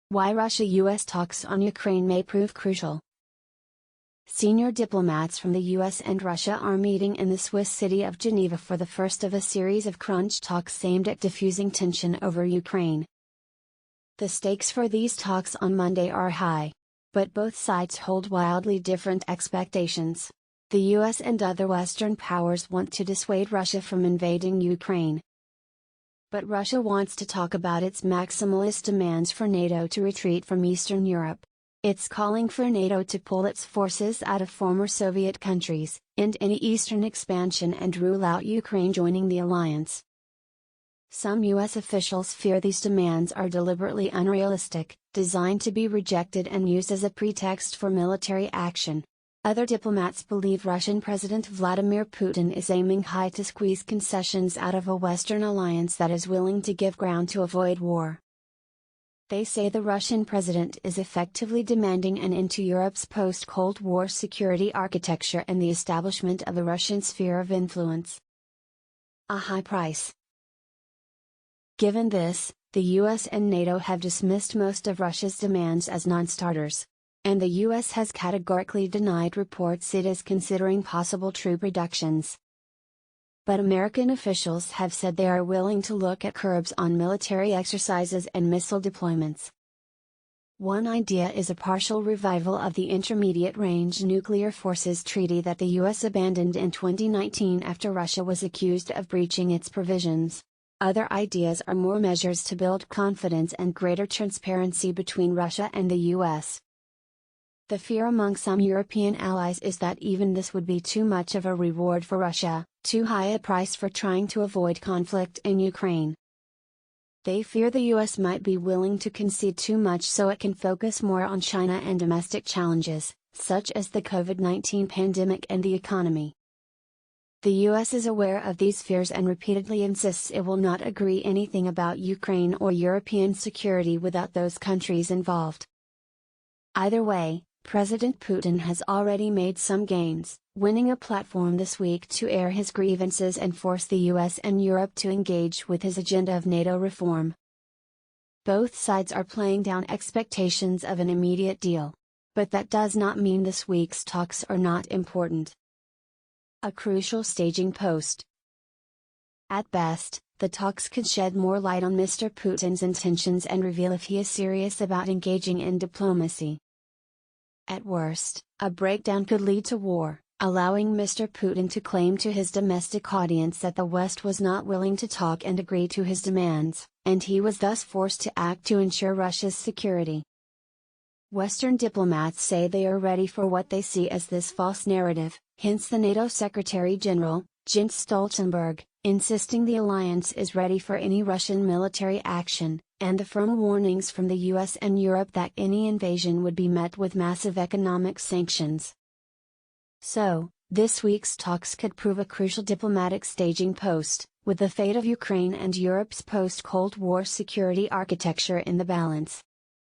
Why Russia-US talks on Ukraine may prove crucial. Senior diplomats from the US and Russia are meeting in the Swiss city of Geneva for the first of a series of crunch talks aimed at diffusing tension over Ukraine. The stakes for these talks on Monday are high. But both sides hold wildly different expectations. The US and other Western powers want to dissuade Russia from invading Ukraine. But Russia wants to talk about its maximalist demands for NATO to retreat from Eastern Europe. It's calling for NATO to pull its forces out of former Soviet countries, end any Eastern expansion and rule out Ukraine joining the alliance. Some US officials fear these demands are deliberately unrealistic, designed to be rejected and used as a pretext for military action. Other diplomats believe Russian President Vladimir Putin is aiming high to squeeze concessions out of a Western alliance that is willing to give ground to avoid war. They say the Russian president is effectively demanding an end to Europe's post-Cold War security architecture and the establishment of a Russian sphere of influence. A high price. Given this, the US and NATO have dismissed most of Russia's demands as non-starters. And the US has categorically denied reports it is considering possible troop reductions. But American officials have said they are willing to look at curbs on military exercises and missile deployments. One idea is a partial revival of the Intermediate Range Nuclear Forces Treaty that the US abandoned in 2019 after Russia was accused of breaching its provisions. Other ideas are more measures to build confidence and greater transparency between Russia and the US. The fear among some European allies is that even this would be too much of a reward for Russia, too high a price for trying to avoid conflict in Ukraine. They fear the US might be willing to concede too much so it can focus more on China and domestic challenges, such as the COVID-19 pandemic and the economy. The US is aware of these fears and repeatedly insists it will not agree anything about Ukraine or European security without those countries involved. Either way, President Putin has already made some gains, winning a platform this week to air his grievances and force the US and Europe to engage with his agenda of NATO reform. Both sides are playing down expectations of an immediate deal. But that does not mean this week's talks are not important. A crucial staging post. At best, the talks could shed more light on Mr. Putin's intentions and reveal if he is serious about engaging in diplomacy. At worst, a breakdown could lead to war, allowing Mr. Putin to claim to his domestic audience that the West was not willing to talk and agree to his demands, and he was thus forced to act to ensure Russia's security. Western diplomats say they are ready for what they see as this false narrative, hence the NATO Secretary-General, Jens Stoltenberg, insisting the alliance is ready for any Russian military action, and the firm warnings from the US and Europe that any invasion would be met with massive economic sanctions. So, this week's talks could prove a crucial diplomatic staging post, with the fate of Ukraine and Europe's post-Cold War security architecture in the balance.